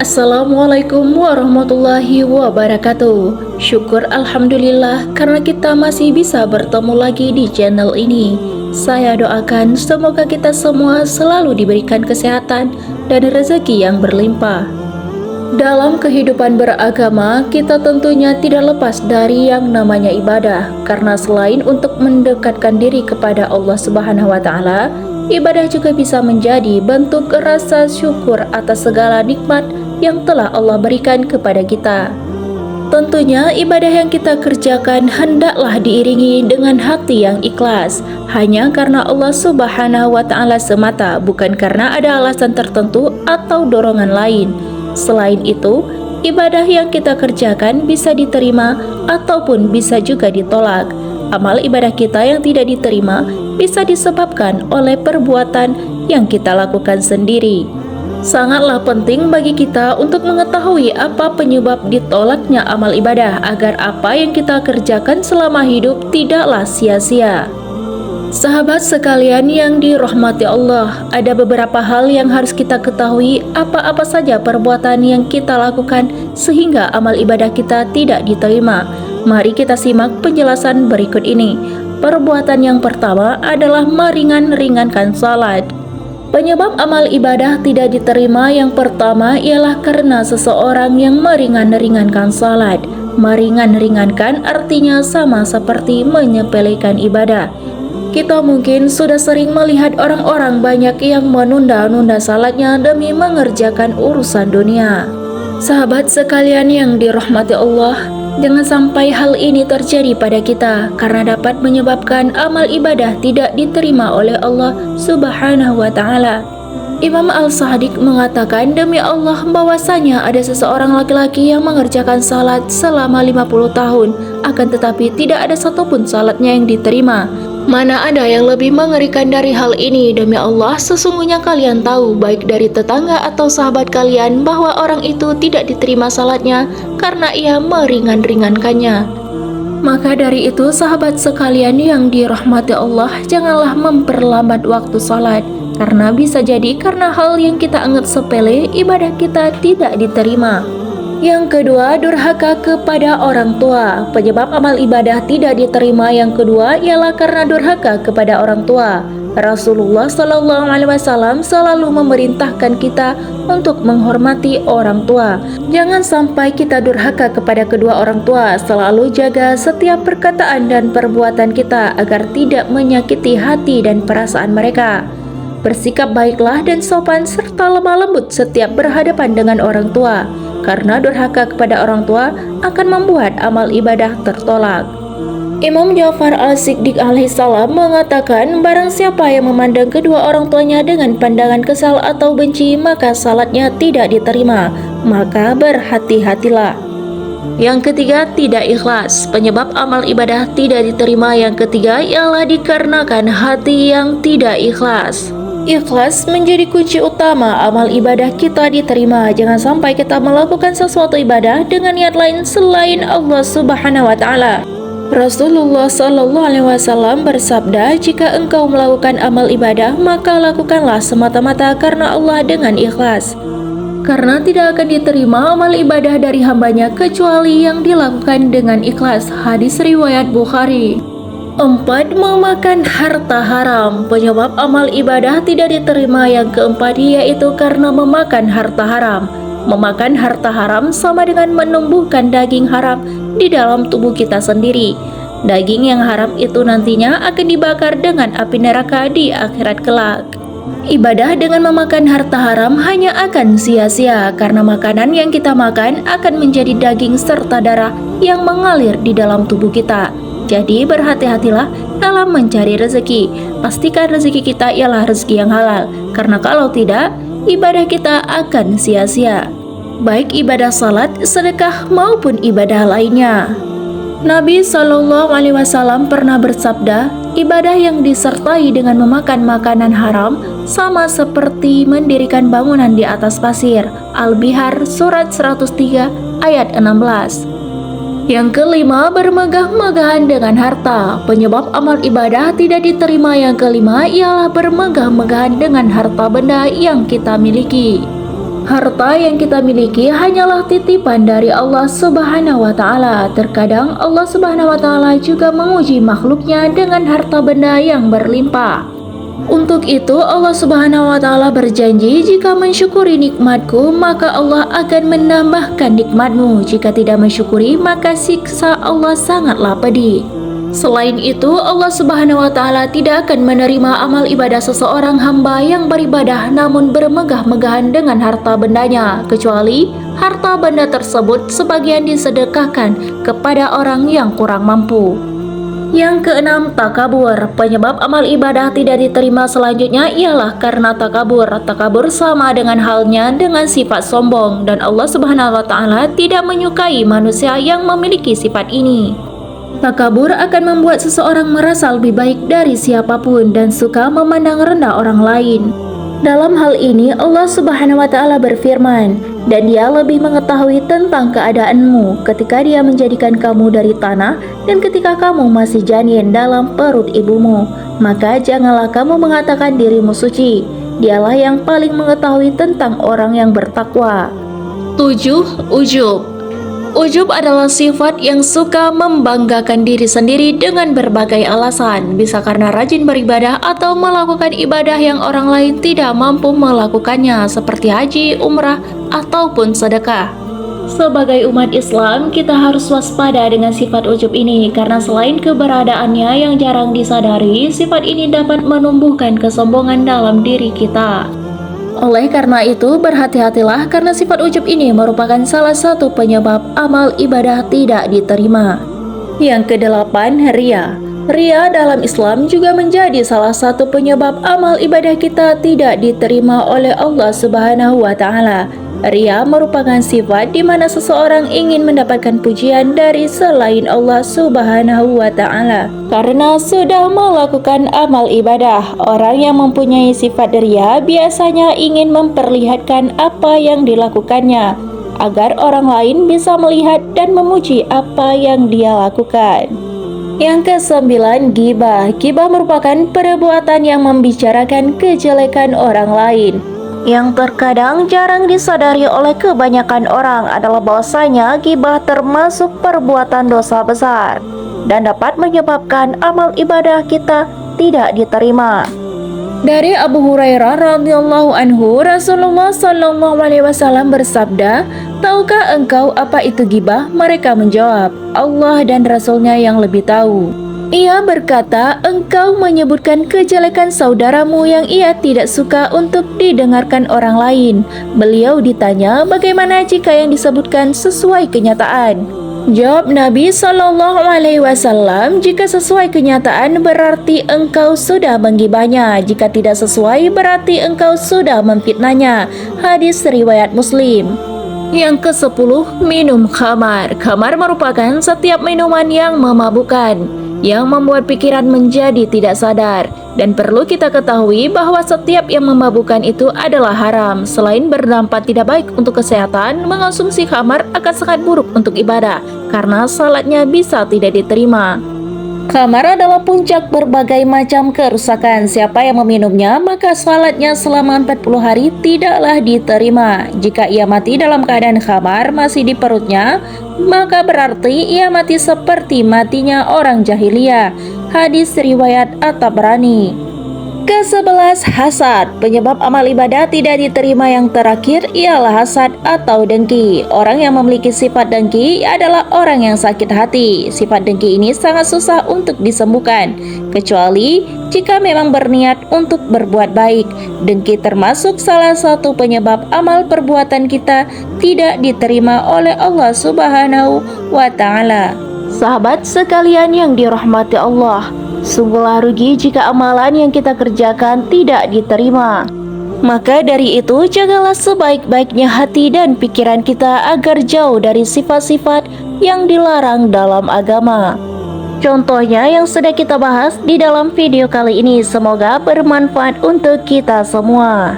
Assalamualaikum warahmatullahi wabarakatuh. Syukur alhamdulillah karena kita masih bisa bertemu lagi di channel ini. Saya doakan semoga kita semua selalu diberikan kesehatan dan rezeki yang berlimpah. Dalam kehidupan beragama, kita tentunya tidak lepas dari yang namanya ibadah. Karena selain untuk mendekatkan diri kepada Allah Subhanahu wa taala, ibadah juga bisa menjadi bentuk rasa syukur atas segala nikmat yang telah Allah berikan kepada kita. Tentunya ibadah yang kita kerjakan hendaklah diiringi dengan hati yang ikhlas, hanya karena Allah Subhanahu wa taala semata, bukan karena ada alasan tertentu atau dorongan lain. Selain itu, ibadah yang kita kerjakan bisa diterima ataupun bisa juga ditolak. Amal ibadah kita yang tidak diterima bisa disebabkan oleh perbuatan yang kita lakukan sendiri. Sangatlah penting bagi kita untuk mengetahui apa penyebab ditolaknya amal ibadah agar apa yang kita kerjakan selama hidup tidaklah sia-sia. Sahabat sekalian yang dirahmati Allah, ada beberapa hal yang harus kita ketahui apa-apa saja perbuatan yang kita lakukan sehingga amal ibadah kita tidak diterima. Mari kita simak penjelasan berikut ini. Perbuatan yang pertama adalah meringan-ringankan salat. Penyebab amal ibadah tidak diterima yang pertama ialah karena seseorang yang meringan-ringankan salat. Meringan-ringankan artinya sama seperti menyepelekan ibadah. Kita mungkin sudah sering melihat orang-orang banyak yang menunda-nunda salatnya demi mengerjakan urusan dunia. Sahabat sekalian yang dirahmati Allah, jangan sampai hal ini terjadi pada kita karena dapat menyebabkan amal ibadah tidak diterima oleh Allah Subhanahu wa taala. Imam Al-Shadiq mengatakan, demi Allah bahwasanya ada seseorang laki-laki yang mengerjakan salat selama 50 tahun, akan tetapi tidak ada satupun salatnya yang diterima. Mana ada yang lebih mengerikan dari hal ini? Demi Allah, sesungguhnya kalian tahu baik dari tetangga atau sahabat kalian bahwa orang itu tidak diterima salatnya karena ia meringan-ringankannya. Maka dari itu sahabat sekalian yang dirahmati Allah, janganlah memperlambat waktu salat, karena bisa jadi karena hal yang kita anggap sepele, ibadah kita tidak diterima. Yang kedua, durhaka kepada orang tua. Penyebab amal ibadah tidak diterima yang kedua ialah karena durhaka kepada orang tua. Rasulullah SAW selalu memerintahkan kita untuk menghormati orang tua. Jangan sampai kita durhaka kepada kedua orang tua. Selalu jaga setiap perkataan dan perbuatan kita agar tidak menyakiti hati dan perasaan mereka. Bersikap baiklah dan sopan serta lemah lembut setiap berhadapan dengan orang tua. Karena durhaka kepada orang tua akan membuat amal ibadah tertolak. Imam Ja'far As-Siddiq alaihissalam mengatakan, barang siapa yang memandang kedua orang tuanya dengan pandangan kesal atau benci, maka salatnya tidak diterima. Maka berhati-hatilah. Yang ketiga, tidak ikhlas. Penyebab amal ibadah tidak diterima yang ketiga ialah dikarenakan hati yang tidak ikhlas. Ikhlas menjadi kunci utama amal ibadah kita diterima. Jangan sampai kita melakukan sesuatu ibadah dengan niat lain selain Allah Subhanahu wa taala. Rasulullah SAW bersabda, jika engkau melakukan amal ibadah, maka lakukanlah semata-mata karena Allah dengan ikhlas. Karena tidak akan diterima amal ibadah dari hambanya kecuali yang dilakukan dengan ikhlas. Hadis riwayat Bukhari. 4. Memakan harta haram. Penyebab amal ibadah tidak diterima yang keempat yaitu karena memakan harta haram. Memakan harta haram sama dengan menumbuhkan daging haram di dalam tubuh kita sendiri. Daging yang haram itu nantinya akan dibakar dengan api neraka di akhirat kelak. Ibadah dengan memakan harta haram hanya akan sia-sia karena makanan yang kita makan akan menjadi daging serta darah yang mengalir di dalam tubuh kita. Jadi berhati-hatilah dalam mencari rezeki. Pastikan rezeki kita ialah rezeki yang halal, karena kalau tidak, ibadah kita akan sia-sia. Baik ibadah salat, sedekah maupun ibadah lainnya. Nabi SAW pernah bersabda, ibadah yang disertai dengan memakan makanan haram sama seperti mendirikan bangunan di atas pasir. Al-Bihar surat 103 ayat 16. Yang kelima, bermegah-megahan dengan harta. Penyebab amal ibadah tidak diterima yang kelima ialah bermegah-megahan dengan harta benda yang kita miliki. Harta yang kita miliki hanyalah titipan dari Allah Subhanahu wa Ta'ala. Terkadang Allah Subhanahu wa Ta'ala juga menguji makhluknya dengan harta benda yang berlimpah. Untuk itu Allah Subhanahu wa Ta'ala berjanji, jika mensyukuri nikmatku maka Allah akan menambahkan nikmatmu. Jika tidak mensyukuri maka siksa Allah sangatlah pedih. Selain itu, Allah Subhanahu wa Ta'ala tidak akan menerima amal ibadah seseorang hamba yang beribadah namun bermegah-megahan dengan harta bendanya, kecuali harta benda tersebut sebagian disedekahkan kepada orang yang kurang mampu. Yang keenam, takabur. Penyebab amal ibadah tidak diterima selanjutnya ialah karena takabur. Takabur sama dengan halnya dengan sifat sombong, dan Allah Subhanahu wa Ta'ala tidak menyukai manusia yang memiliki sifat ini. Takabur akan membuat seseorang merasa lebih baik dari siapapun dan suka memandang rendah orang lain. Dalam hal ini Allah Subhanahu wa Ta'ala berfirman, dan Dia lebih mengetahui tentang keadaanmu ketika Dia menjadikan kamu dari tanah dan ketika kamu masih janin dalam perut ibumu. Maka janganlah kamu mengatakan dirimu suci. Dialah yang paling mengetahui tentang orang yang bertakwa. 7. Ujub. Ujub adalah sifat yang suka membanggakan diri sendiri dengan berbagai alasan, bisa karena rajin beribadah atau melakukan ibadah yang orang lain tidak mampu melakukannya, seperti haji, umrah, ataupun sedekah. Sebagai umat Islam, kita harus waspada dengan sifat ujub ini, karena selain keberadaannya yang jarang disadari, sifat ini dapat menumbuhkan kesombongan dalam diri kita. Oleh karena itu, berhati-hatilah karena sifat ujub ini merupakan salah satu penyebab amal ibadah tidak diterima. Yang kedelapan, ria. Ria dalam Islam juga menjadi salah satu penyebab amal ibadah kita tidak diterima oleh Allah Subhanahu wa Ta'ala. Ria merupakan sifat di mana seseorang ingin mendapatkan pujian dari selain Allah Subhanahu wa Ta'ala. Karena sudah melakukan amal ibadah, orang yang mempunyai sifat ria biasanya ingin memperlihatkan apa yang dilakukannya, agar orang lain bisa melihat dan memuji apa yang dia lakukan. Yang kesembilan, ghibah. Ghibah merupakan perbuatan yang membicarakan kejelekan orang lain. Yang terkadang jarang disadari oleh kebanyakan orang adalah bahwasanya ghibah termasuk perbuatan dosa besar dan dapat menyebabkan amal ibadah kita tidak diterima. Dari Abu Hurairah radhiyallahu anhu, Rasulullah sallallahu alaihi wasallam bersabda, "Tahukah engkau apa itu ghibah?" Mereka menjawab, "Allah dan Rasulnya yang lebih tahu." Ia berkata, engkau menyebutkan kejelekan saudaramu yang ia tidak suka untuk didengarkan orang lain. Beliau ditanya, bagaimana jika yang disebutkan sesuai kenyataan? Jawab Nabi SAW, jika sesuai kenyataan berarti engkau sudah menggibahnya. Jika tidak sesuai berarti engkau sudah memfitnahnya. Hadis riwayat Muslim. Yang ke-10, minum khamar. Khamar merupakan setiap minuman yang memabukkan, yang membuat pikiran menjadi tidak sadar. Dan perlu kita ketahui bahwa setiap yang memabukkan itu adalah haram. Selain berdampak tidak baik untuk kesehatan, mengonsumsi khamar akan sangat buruk untuk ibadah, karena salatnya bisa tidak diterima. Khamar adalah puncak berbagai macam kerusakan. Siapa yang meminumnya, maka salatnya selama 40 hari tidaklah diterima. Jika ia mati dalam keadaan khamar masih di perutnya, maka berarti ia mati seperti matinya orang jahiliyah. Hadis riwayat At-Tabrani. Ke-11, hasad. Penyebab amal ibadah tidak diterima yang terakhir ialah hasad atau dengki. Orang yang memiliki sifat dengki adalah orang yang sakit hati. Sifat dengki ini sangat susah untuk disembuhkan, kecuali jika memang berniat untuk berbuat baik. Dengki termasuk salah satu penyebab amal perbuatan kita tidak diterima oleh Allah Subhanahu wa Ta'ala. Sahabat sekalian yang dirahmati Allah, sungguhlah rugi jika amalan yang kita kerjakan tidak diterima. Maka dari itu, jagalah sebaik-baiknya hati dan pikiran kita agar jauh dari sifat-sifat yang dilarang dalam agama. Contohnya yang sudah kita bahas di dalam video kali ini, semoga bermanfaat untuk kita semua.